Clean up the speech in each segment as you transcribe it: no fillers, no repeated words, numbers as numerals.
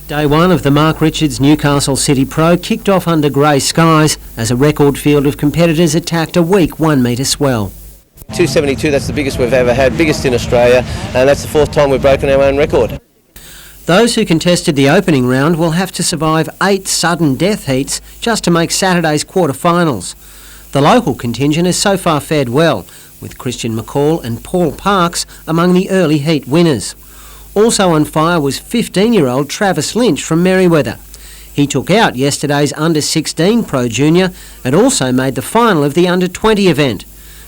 Day one of the Mark Richards Newcastle City Pro kicked off under grey skies as a record field of competitors attacked a weak 1 metre swell. 272, that's the biggest we've ever had, biggest in Australia, and that's the fourth time we've broken our own record. Those who contested the opening round will have to survive 8 sudden death heats just to make Saturday's quarter-finals. The local contingent has so far fared well, with Christian McCall and Paul Parks among the early heat winners. Also on fire was 15-year-old Travis Lynch from Merewether. He took out yesterday's under-16 Pro Junior and also made the final of the under-20 event.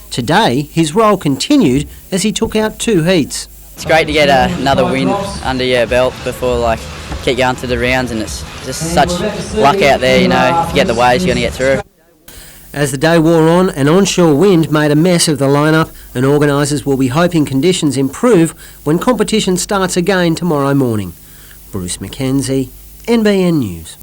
Today, his role continued as he took out 2 heats. It's great to get another win under your belt before keep going through the rounds, and it's just such luck out there, you know. If you get the waves, you're going to get through. As the day wore on, an onshore wind made a mess of the lineup, and organisers will be hoping conditions improve when competition starts again tomorrow morning. Bruce Mackenzie, NBN News.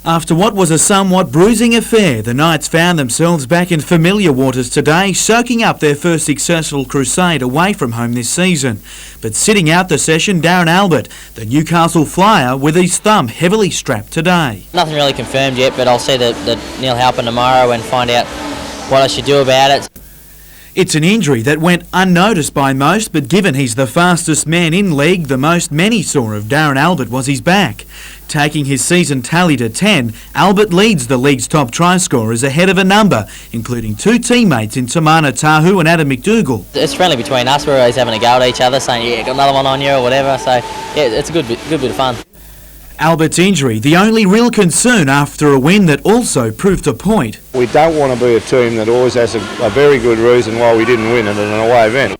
After what was a somewhat bruising affair, the Knights found themselves back in familiar waters today, soaking up their first successful crusade away from home this season. But sitting out the session, Darren Albert, the Newcastle Flyer, with his thumb heavily strapped today. Nothing really confirmed yet, but I'll see the Neil Halpin tomorrow and find out what I should do about it. It's an injury that went unnoticed by most, but given he's the fastest man in league, the most many saw of Darren Albert was his back. Taking his season tally to 10, Albert leads the league's top try scorers ahead of a number, including 2 teammates in Tamana Tahu and Adam McDougall. It's friendly between us. We're always having a go at each other, saying, yeah, got another one on you or whatever. So, yeah, it's a good bit of fun. Albert's injury, the only real concern after a win that also proved a point. We don't want to be a team that always has a very good reason why we didn't win at an away event.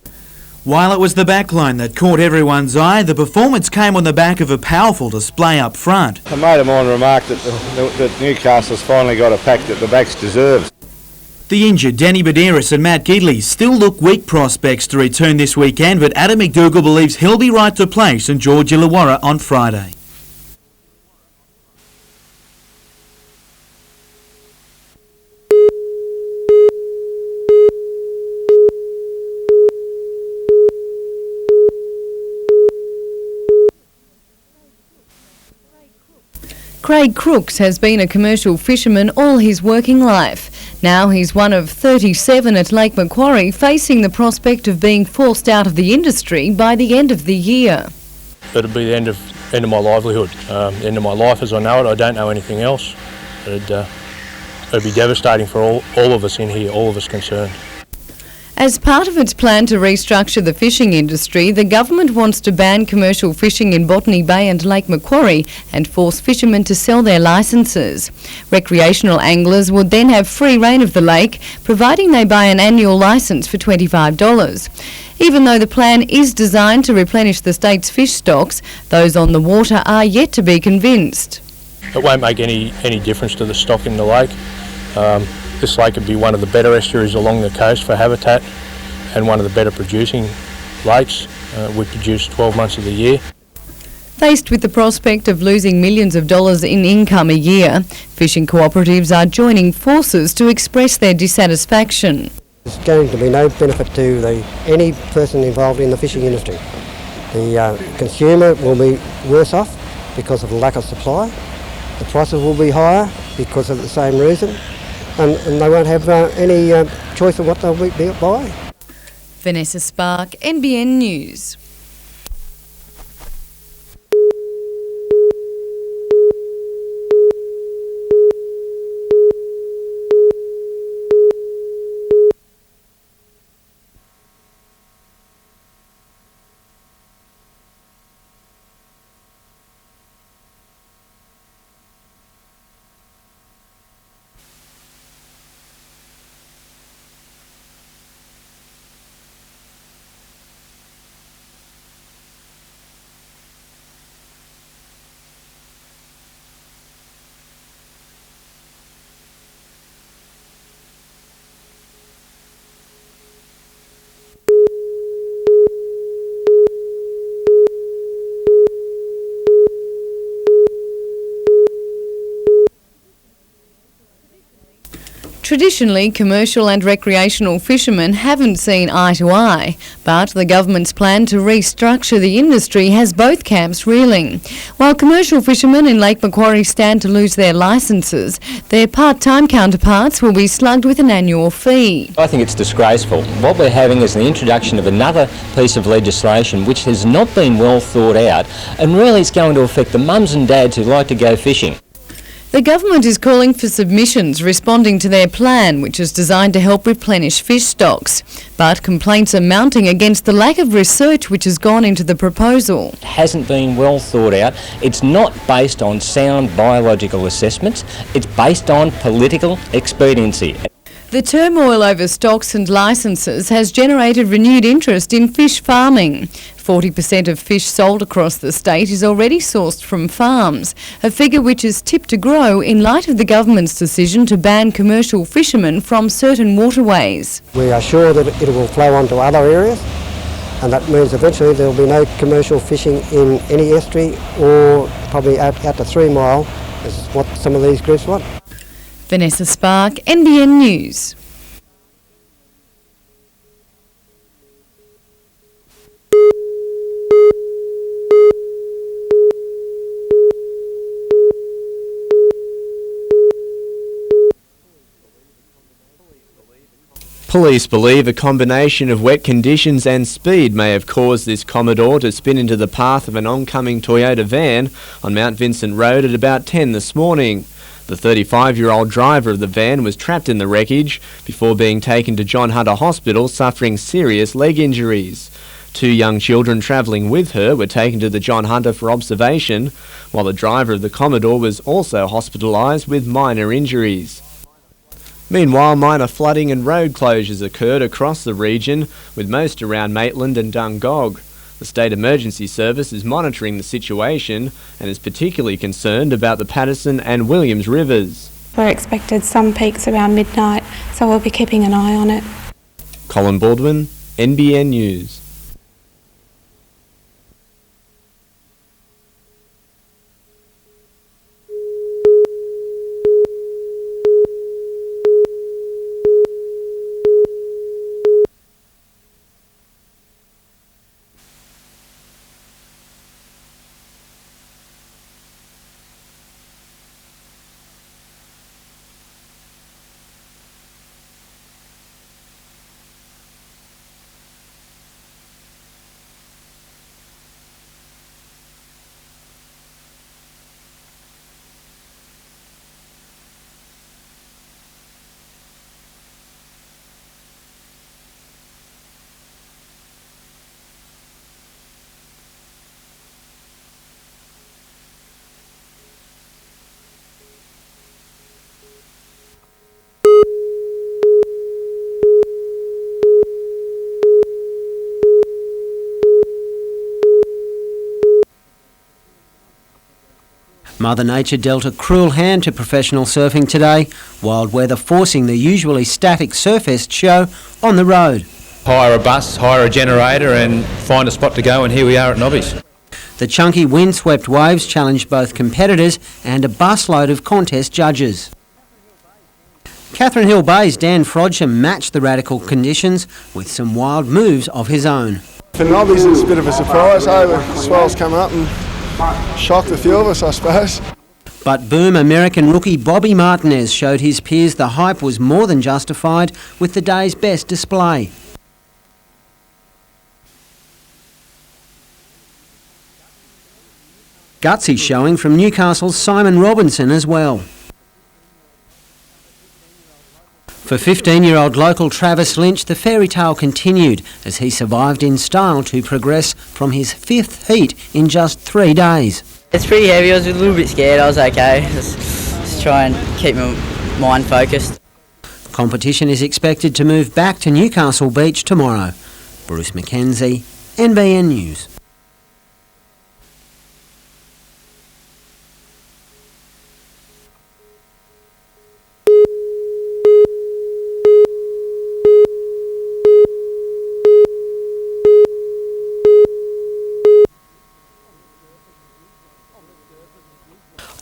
While it was the backline that caught everyone's eye, the performance came on the back of a powerful display up front. A mate of mine remarked that Newcastle's finally got a pack that the backs deserves. The injured Danny Badeiras and Matt Gidley still look weak prospects to return this weekend, but Adam McDougall believes he'll be right to play St George Illawarra on Friday. Craig Crooks has been a commercial fisherman all his working life. Now he's one of 37 at Lake Macquarie, facing the prospect of being forced out of the industry by the end of the year. It'll be the end of my livelihood, end of my life as I know it. I don't know anything else. It'd be devastating for all of us in here, all of us concerned. As part of its plan to restructure the fishing industry, the government wants to ban commercial fishing in Botany Bay and Lake Macquarie and force fishermen to sell their licences. Recreational anglers would then have free rein of the lake, providing they buy an annual licence for $25. Even though the plan is designed to replenish the state's fish stocks, those on the water are yet to be convinced. It won't make any difference to the stock in the lake. This lake would be one of the better estuaries along the coast for habitat and one of the better producing lakes. We produce 12 months of the year. Faced with the prospect of losing millions of dollars in income a year, fishing cooperatives are joining forces to express their dissatisfaction. There's going to be no benefit to any person involved in the fishing industry. The consumer will be worse off because of the lack of supply. The prices will be higher because of the same reason. And they won't have any choice of what they'll be buying. Vanessa Spark, NBN News. Traditionally, commercial and recreational fishermen haven't seen eye to eye, but the government's plan to restructure the industry has both camps reeling. While commercial fishermen in Lake Macquarie stand to lose their licences, their part-time counterparts will be slugged with an annual fee. I think it's disgraceful. What we're having is the introduction of another piece of legislation which has not been well thought out, and really it's going to affect the mums and dads who like to go fishing. The government is calling for submissions responding to their plan, which is designed to help replenish fish stocks. But complaints are mounting against the lack of research which has gone into the proposal. It hasn't been well thought out. It's not based on sound biological assessments. It's based on political expediency. The turmoil over stocks and licences has generated renewed interest in fish farming. 40% of fish sold across the state is already sourced from farms, a figure which is tipped to grow in light of the government's decision to ban commercial fishermen from certain waterways. We are sure that it will flow onto other areas, and that means eventually there will be no commercial fishing in any estuary, or probably out to 3 mile, is what some of these groups want. Vanessa Spark, NBN News. Police believe a combination of wet conditions and speed may have caused this Commodore to spin into the path of an oncoming Toyota van on Mount Vincent Road at about 10 this morning. The 35-year-old driver of the van was trapped in the wreckage before being taken to John Hunter Hospital suffering serious leg injuries. 2 young children travelling with her were taken to the John Hunter for observation, while the driver of the Commodore was also hospitalised with minor injuries. Meanwhile, minor flooding and road closures occurred across the region, with most around Maitland and Dungog. The State Emergency Service is monitoring the situation and is particularly concerned about the Patterson and Williams rivers. We're expected some peaks around midnight, so we'll be keeping an eye on it. Colin Baldwin, NBN News. Mother Nature dealt a cruel hand to professional surfing today, wild weather forcing the usually static Surfest show on the road. Hire a bus, hire a generator and find a spot to go, and here we are at Nobby's. The chunky windswept waves challenged both competitors and a busload of contest judges. Catherine Hill Bay's Dan Frodsham matched the radical conditions with some wild moves of his own. For Nobby's it's a bit of a surprise, the swells come up and shocked a few of us, I suppose. But boom American rookie Bobby Martinez showed his peers the hype was more than justified with the day's best display. Gutsy showing from Newcastle's Simon Robinson as well. For 15-year-old local Travis Lynch, the fairy tale continued as he survived in style to progress from his 5th heat in just 3 days. It's pretty heavy. I was a little bit scared. I was okay. Just try and keep my mind focused. Competition is expected to move back to Newcastle Beach tomorrow. Bruce McKenzie, NBN News.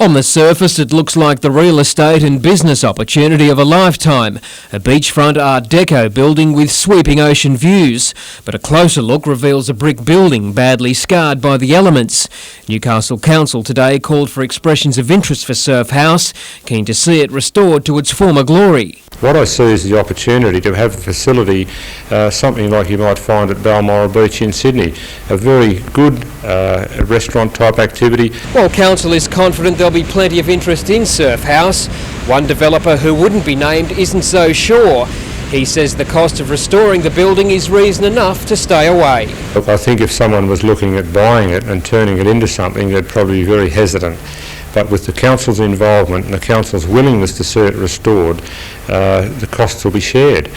On the surface, it looks like the real estate and business opportunity of a lifetime. A beachfront Art Deco building with sweeping ocean views. But a closer look reveals a brick building badly scarred by the elements. Newcastle Council today called for expressions of interest for Surf House, keen to see it restored to its former glory. What I see is the opportunity to have a facility, something like you might find at Balmoral Beach in Sydney. A very good restaurant type activity. While Council is confident there'll be plenty of interest in Surf House, one developer who wouldn't be named isn't so sure. He says the cost of restoring the building is reason enough to stay away. Look, I think if someone was looking at buying it and turning it into something, they'd probably be very hesitant. But with the Council's involvement and the Council's willingness to see it restored, the costs will be shared.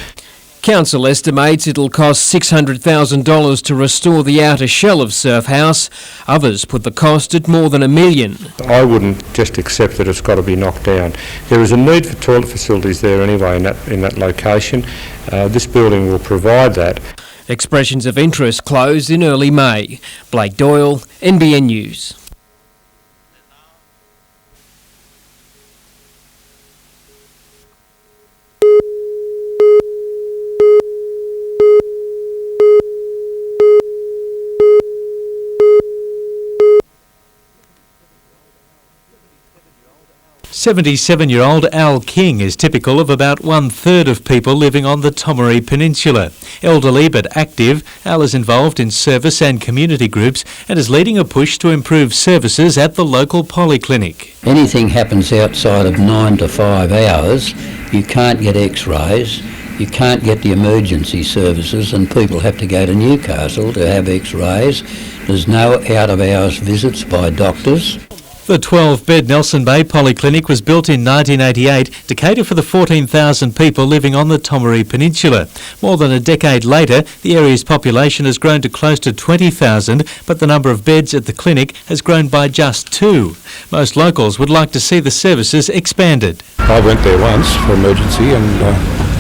Council estimates it'll cost $600,000 to restore the outer shell of Surf House. Others put the cost at more than $1 million. I wouldn't just accept that it's got to be knocked down. There is a need for toilet facilities there anyway in that location. This building will provide that. Expressions of interest closed in early May. Blake Doyle, NBN News. "77-year-old Al King is typical of about 1/3 of people living on the Tomaree Peninsula. Elderly but active, Al is involved in service and community groups and is leading a push to improve services at the local polyclinic. Anything happens outside of 9 to 5 hours, you can't get x-rays, you can't get the emergency services, and people have to go to Newcastle to have x-rays. There's no out-of-hours visits by doctors. The 12-bed Nelson Bay Polyclinic was built in 1988 to cater for the 14,000 people living on the Tomaree Peninsula. More than a decade later, the area's population has grown to close to 20,000, but the number of beds at the clinic has grown by just 2. Most locals would like to see the services expanded. I went there once for emergency and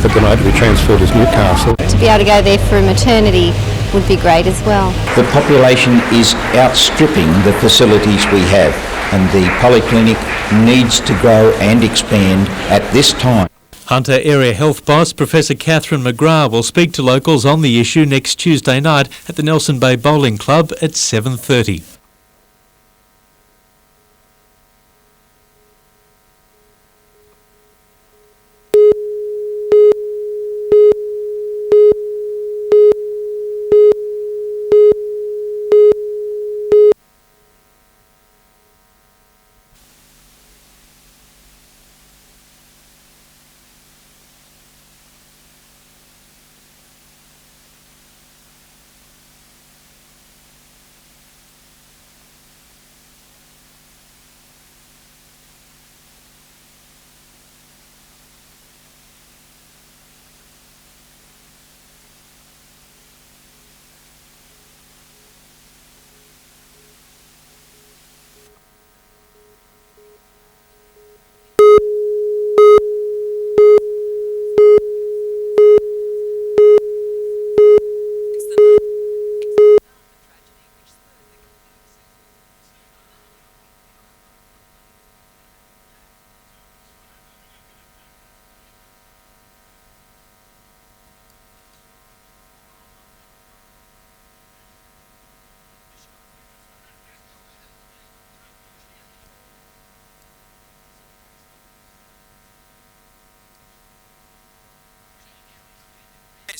for the night to be transferred to Newcastle. To be able to go there for maternity would be great as well. The population is outstripping the facilities we have, and the polyclinic needs to grow and expand at this time. Hunter Area Health Boss Professor Catherine McGrath will speak to locals on the issue next Tuesday night at the Nelson Bay Bowling Club at 7:30.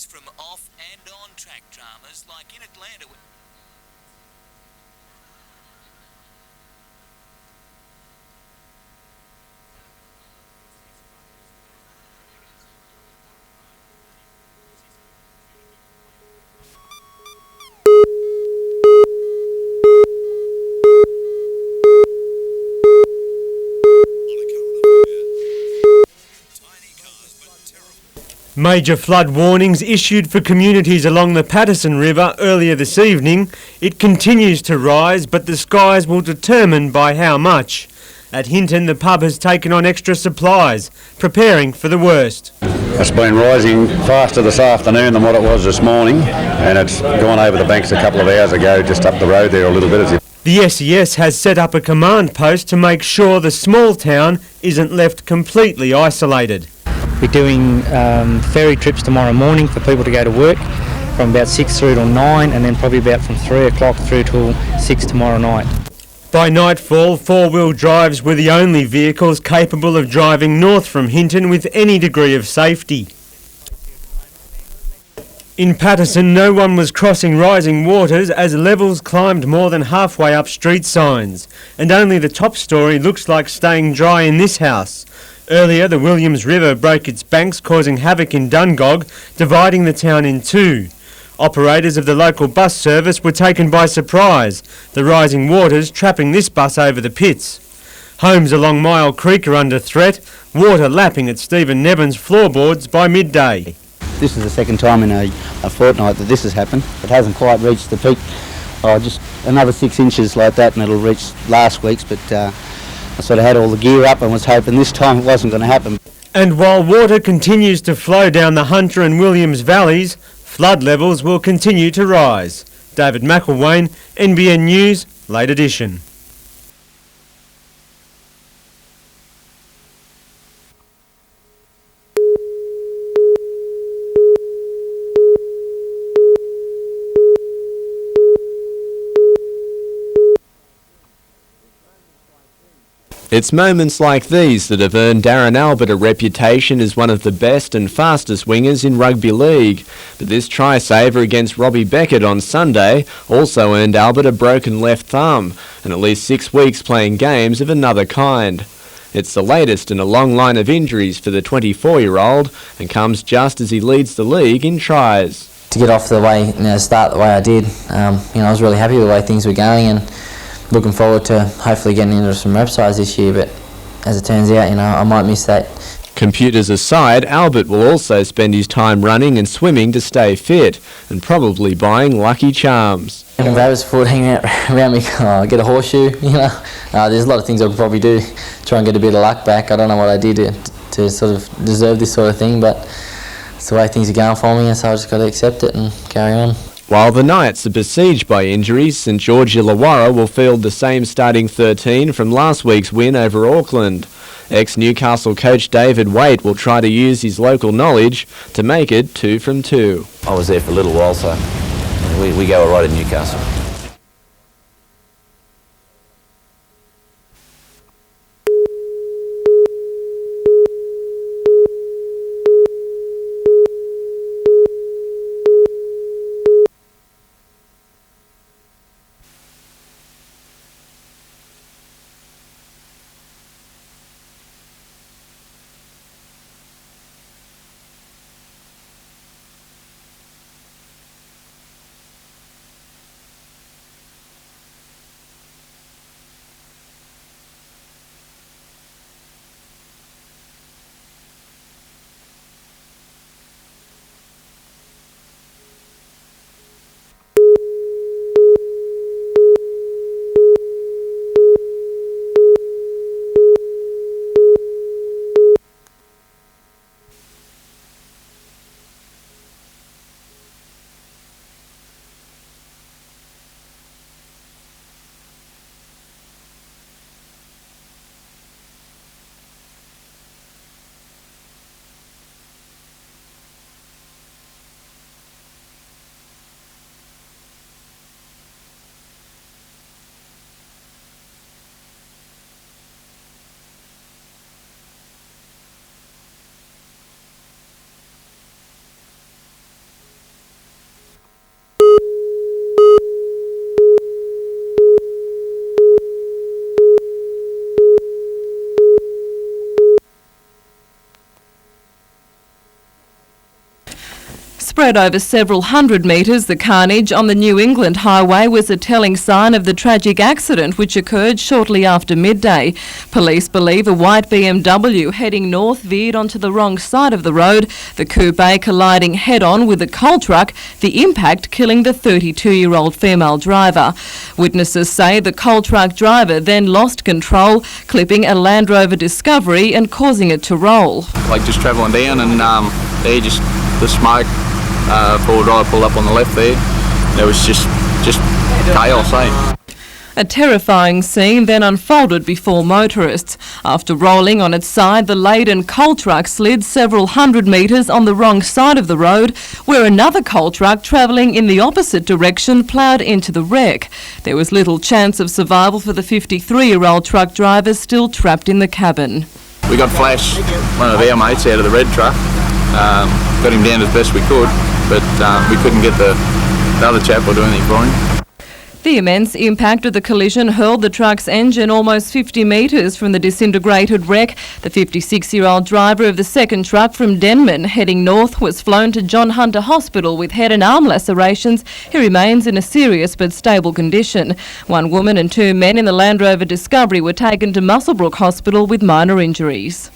From off and on track dramas like in Atlanta. Major flood warnings issued for communities along the Patterson River earlier this evening. It continues to rise, but the skies will determine by how much. At Hinton, the pub has taken on extra supplies, preparing for the worst. It's been rising faster this afternoon than what it was this morning, and it's gone over the banks a couple of hours ago, just up the road there a little bit. The SES has set up a command post to make sure the small town isn't left completely isolated. We're doing ferry trips tomorrow morning for people to go to work from about 6 through till 9, and then probably about from 3 o'clock through till 6 tomorrow night. By nightfall, four-wheel drives were the only vehicles capable of driving north from Hinton with any degree of safety. In Patterson, no one was crossing rising waters as levels climbed more than halfway up street signs, and only the top story looks like staying dry in this house. Earlier, the Williams River broke its banks, causing havoc in Dungog, dividing the town in two. Operators of the local bus service were taken by surprise, the rising waters trapping this bus over the pits. Homes along Mile Creek are under threat, water lapping at Stephen Nevin's floorboards by midday. This is the second time in a fortnight that this has happened. It hasn't quite reached the peak. Just another 6 inches like that and it'll reach last week's, but I sort of had all the gear up and was hoping this time it wasn't going to happen. And while water continues to flow down the Hunter and Williams valleys, flood levels will continue to rise. David McElwain, NBN News, late edition. It's moments like these that have earned Darren Albert a reputation as one of the best and fastest wingers in rugby league. But this try-saver against Robbie Beckett on Sunday also earned Albert a broken left thumb and at least 6 weeks playing games of another kind. It's the latest in a long line of injuries for the 24-year-old and comes just as he leads the league in tries. To get off the way, start the way I did, I was really happy with the way things were going and looking forward to hopefully getting into some rep size this year, but as it turns out, I might miss that. Computers aside, Albert will also spend his time running and swimming to stay fit and probably buying Lucky Charms. If I was hanging around me, get a horseshoe, there's a lot of things I could probably do, try and get a bit of luck back. I don't know what I did to sort of deserve this sort of thing, but it's the way things are going for me, and so I just got to accept it and carry on. While the Knights are besieged by injuries, St George Illawarra will field the same starting 13 from last week's win over Auckland. Ex-Newcastle coach David Waite will try to use his local knowledge to make it 2 from 2. I was there for a little while, so we go all right in Newcastle. Spread over several hundred metres, the carnage on the New England highway was a telling sign of the tragic accident which occurred shortly after midday. Police believe a white BMW heading north veered onto the wrong side of the road, the coupe colliding head-on with a coal truck, the impact killing the 32-year-old female driver. Witnesses say the coal truck driver then lost control, clipping a Land Rover Discovery and causing it to roll. Like just travelling down and there just the smoke, forward driver pulled up on the left there. There was just chaos, eh? A terrifying scene then unfolded before motorists. After rolling on its side, the laden coal truck slid several hundred metres on the wrong side of the road, where another coal truck travelling in the opposite direction ploughed into the wreck. There was little chance of survival for the 53-year-old truck driver still trapped in the cabin. We got Flash, one of our mates, out of the red truck. Got him down as best we could, but we couldn't get the other chap or do anything for him. The immense impact of the collision hurled the truck's engine almost 50 metres from the disintegrated wreck. The 56-year-old driver of the second truck from Denman heading north was flown to John Hunter Hospital with head and arm lacerations. He remains in a serious but stable condition. One woman and 2 men in the Land Rover Discovery were taken to Muswellbrook Hospital with minor injuries.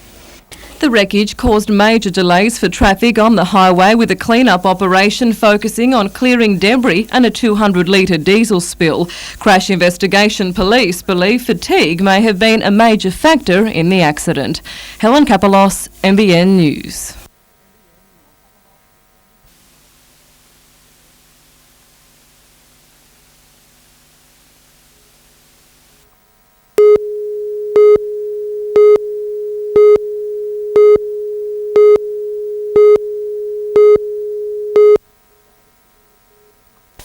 The wreckage caused major delays for traffic on the highway, with a clean-up operation focusing on clearing debris and a 200-litre diesel spill. Crash investigation police believe fatigue may have been a major factor in the accident. Helen Kapalos, NBN News.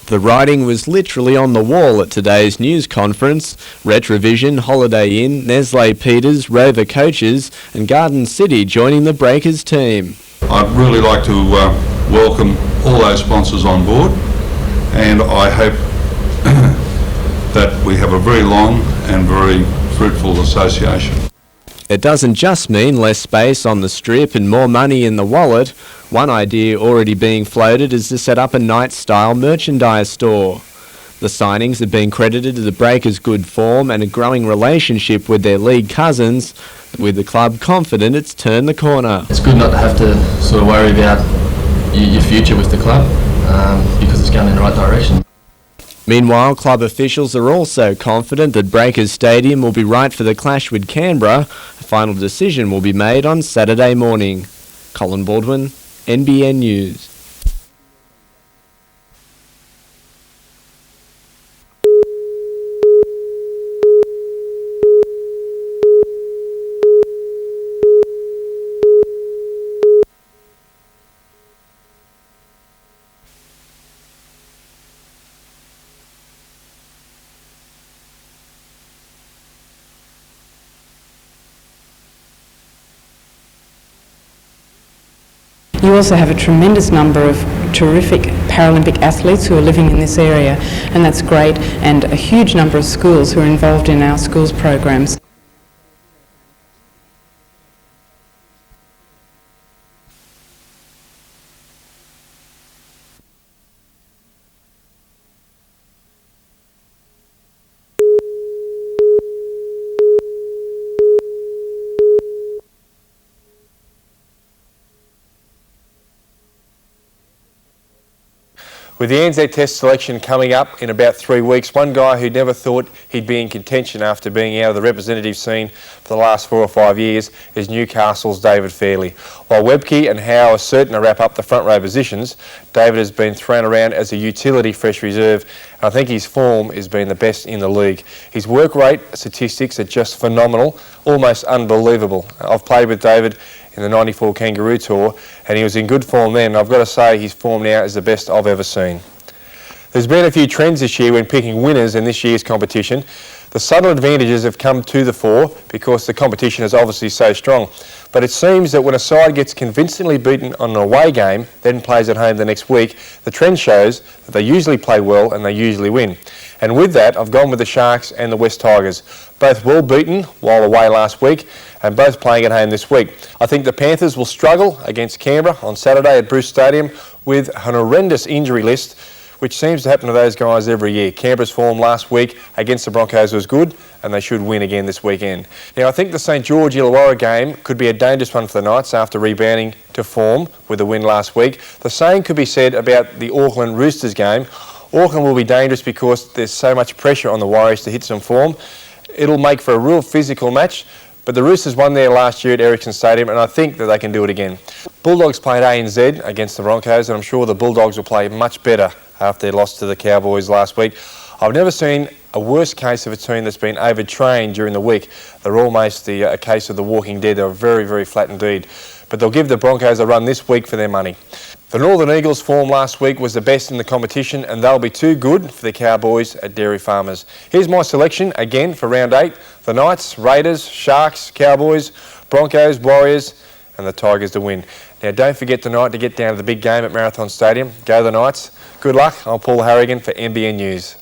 The writing was literally on the wall at today's news conference. Retrovision, Holiday Inn, Nestle Peters, Rover Coaches and Garden City joining the Breakers team. I'd really like to welcome all those sponsors on board, and I hope that we have a very long and very fruitful association. It doesn't just mean less space on the strip and more money in the wallet. One idea already being floated is to set up a night-style merchandise store. The signings have been credited to the Breakers' good form and a growing relationship with their league cousins, with the club confident it's turned the corner. It's good not to have to sort of worry about your future with the club because it's going in the right direction. Meanwhile, club officials are also confident that Breakers Stadium will be right for the clash with Canberra. A final decision will be made on Saturday morning. Colin Baldwin, NBN News. You also have a tremendous number of terrific Paralympic athletes who are living in this area, and that's great, and a huge number of schools who are involved in our schools programs. With the ANZ Test selection coming up in about 3 weeks, one guy who never thought he'd be in contention after being out of the representative scene for the last 4 or 5 years is Newcastle's David Fairley. While Webke and Howe are certain to wrap up the front row positions, David has been thrown around as a utility fresh reserve, and I think his form has been the best in the league. His work rate statistics are just phenomenal, almost unbelievable. I've played with David in the 94 Kangaroo Tour, and he was in good form then. I've got to say his form now is the best I've ever seen. There's been a few trends this year when picking winners in this year's competition. The subtle advantages have come to the fore because the competition is obviously so strong. But it seems that when a side gets convincingly beaten on an away game, then plays at home the next week, the trend shows that they usually play well and they usually win. And with that, I've gone with the Sharks and the West Tigers. Both well beaten while away last week and both playing at home this week. I think the Panthers will struggle against Canberra on Saturday at Bruce Stadium, with an horrendous injury list, which seems to happen to those guys every year. Canberra's form last week against the Broncos was good, and they should win again this weekend. Now, I think the St George Illawarra game could be a dangerous one for the Knights after rebounding to form with the win last week. The same could be said about the Auckland Roosters game. Auckland will be dangerous because there's so much pressure on the Warriors to hit some form. It'll make for a real physical match, but the Roosters won there last year at Ericsson Stadium, and I think that they can do it again. Bulldogs played ANZ against the Broncos, and I'm sure the Bulldogs will play much better after their loss to the Cowboys last week. I've never seen a worse case of a team that's been overtrained during the week. They're almost a case of the Walking Dead. They're very, very flat indeed. But they'll give the Broncos a run this week for their money. The Northern Eagles' form last week was the best in the competition, and they'll be too good for the Cowboys at Dairy Farmers. Here's my selection again for round 8. The Knights, Raiders, Sharks, Cowboys, Broncos, Warriors and the Tigers to win. Now, don't forget tonight to get down to the big game at Marathon Stadium. Go the Knights. Good luck. I'm Paul Harrigan for NBN News.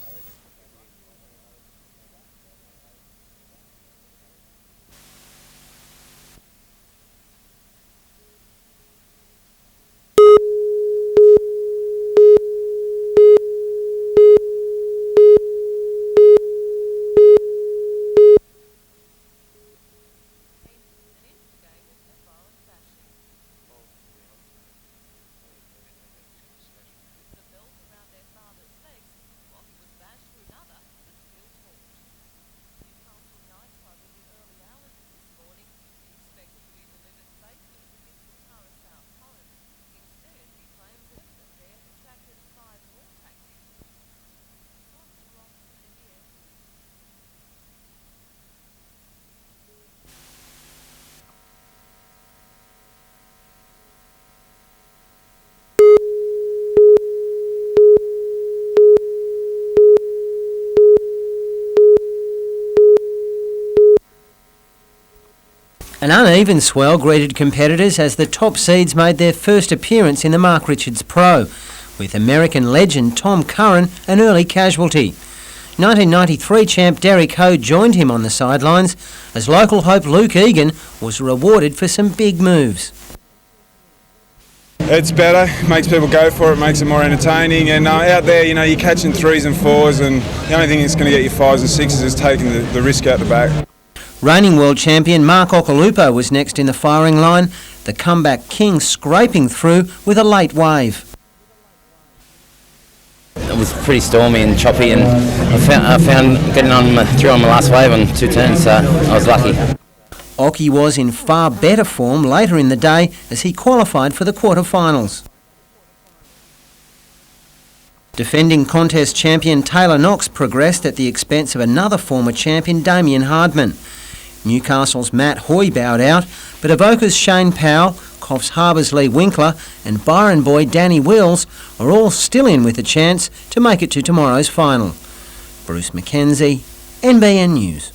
An uneven swell greeted competitors as the top seeds made their first appearance in the Mark Richards Pro, with American legend Tom Curran an early casualty. 1993 champ Derek Ho joined him on the sidelines as local hope Luke Egan was rewarded for some big moves. It's better, makes people go for it, makes it more entertaining, and out there, you're catching 3s and 4s, and the only thing that's going to get you 5s and 6s is taking the risk out the back. Reigning world champion Mark Okolupo was next in the firing line, the comeback king scraping through with a late wave. It was pretty stormy and choppy, and I found getting through on my last wave on 2 turns, so I was lucky. Oki was in far better form later in the day as he qualified for the quarterfinals. Defending contest champion Taylor Knox progressed at the expense of another former champion Damien Hardman. Newcastle's Matt Hoy bowed out, but Avoca's Shane Powell, Coffs Harbour's Lee Winkler and Byron boy Danny Wills are all still in with a chance to make it to tomorrow's final. Bruce McKenzie, NBN News.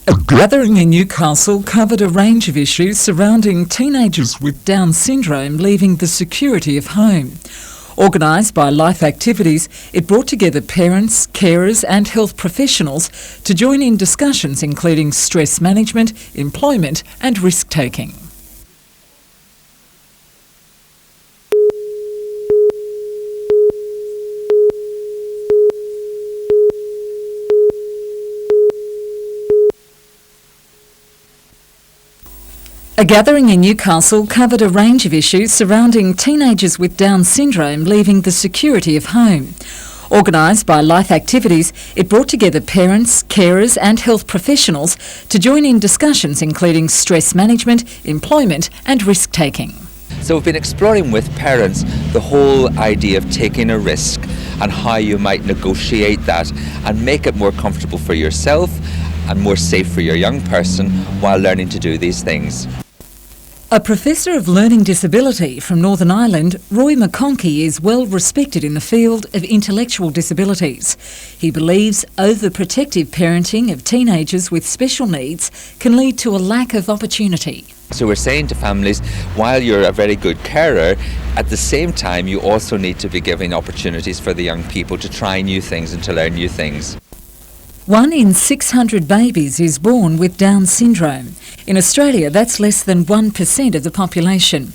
A gathering in Newcastle covered a range of issues surrounding teenagers with Down syndrome leaving the security of home. Organised by Life Activities, it brought together parents, carers and health professionals to join in discussions including stress management, employment and risk-taking. A gathering in Newcastle covered a range of issues surrounding teenagers with Down syndrome leaving the security of home. Organised by Life Activities, it brought together parents, carers and health professionals to join in discussions including stress management, employment and risk-taking. So we've been exploring with parents the whole idea of taking a risk and how you might negotiate that and make it more comfortable for yourself and more safe for your young person while learning to do these things. A professor of learning disability from Northern Ireland, Roy McConkie is well respected in the field of intellectual disabilities. He believes overprotective parenting of teenagers with special needs can lead to a lack of opportunity. So we're saying to families, while you're a very good carer, at the same time you also need to be giving opportunities for the young people to try new things and to learn new things. 1 in 600 babies is born with Down syndrome. In Australia, that's less than 1% of the population.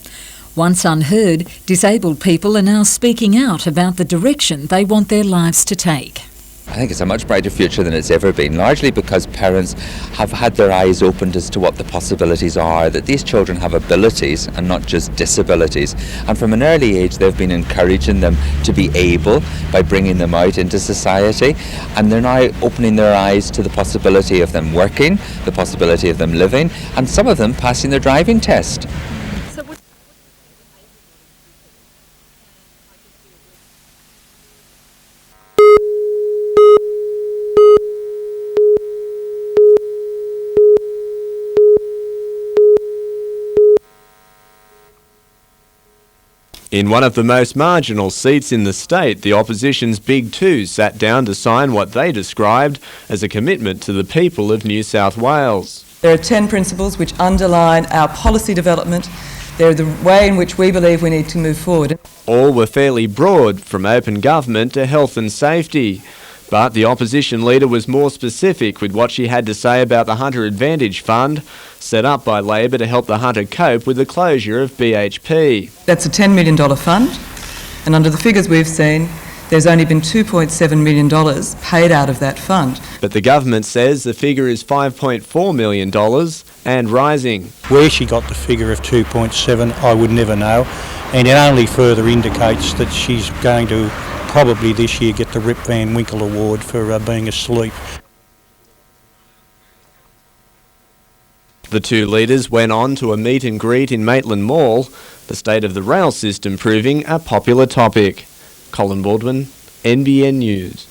Once unheard, disabled people are now speaking out about the direction they want their lives to take. I think it's a much brighter future than it's ever been, largely because parents have had their eyes opened as to what the possibilities are, that these children have abilities and not just disabilities. And from an early age they've been encouraging them to be able by bringing them out into society, and they're now opening their eyes to the possibility of them working, the possibility of them living, and some of them passing their driving test. In one of the most marginal seats in the state, the opposition's Big Two sat down to sign what they described as a commitment to the people of New South Wales. There are 10 principles which underline our policy development. They're the way in which we believe we need to move forward. All were fairly broad, from open government to health and safety. But the opposition leader was more specific with what she had to say about the Hunter Advantage Fund, set up by Labor to help the Hunter cope with the closure of BHP. That's a $10 million fund, and under the figures we've seen, there's only been $2.7 million paid out of that fund. But the government says the figure is $5.4 million and rising. Where she got the figure of 2.7, I would never know, and it only further indicates that she's going to probably this year get the Rip Van Winkle Award for being asleep. The two leaders went on to a meet and greet in Maitland Mall, the state of the rail system proving a popular topic. Colin Baldwin, NBN News.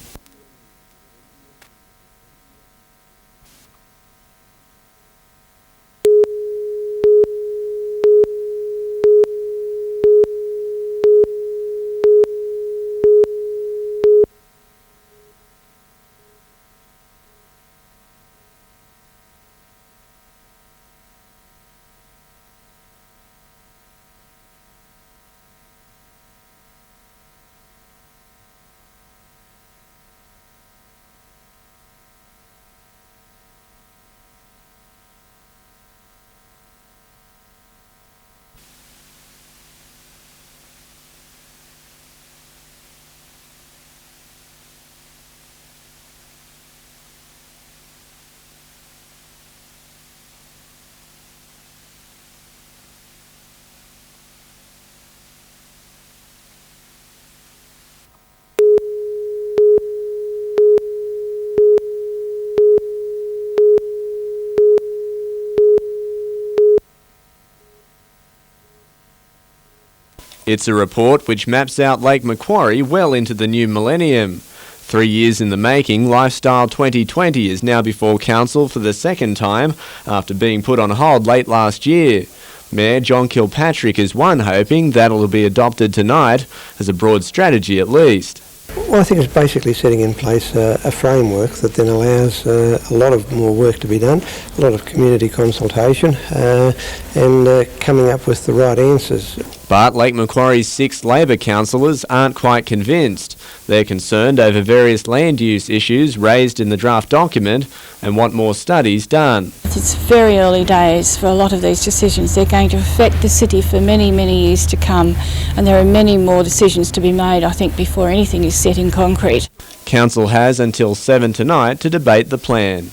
It's a report which maps out Lake Macquarie well into the new millennium. 3 years in the making, Lifestyle 2020 is now before Council for the second time after being put on hold late last year. Mayor John Kilpatrick is one hoping that'll be adopted tonight as a broad strategy at least. Well, I think it's basically setting in place a framework that then allows a lot of more work to be done, a lot of community consultation and coming up with the right answers. But Lake Macquarie's 6 Labor councillors aren't quite convinced. They're concerned over various land use issues raised in the draft document and want more studies done. It's very early days for a lot of these decisions. They're going to affect the city for many, many years to come, and there are many more decisions to be made, I think, before anything is set in concrete. Council has until 7 tonight to debate the plan.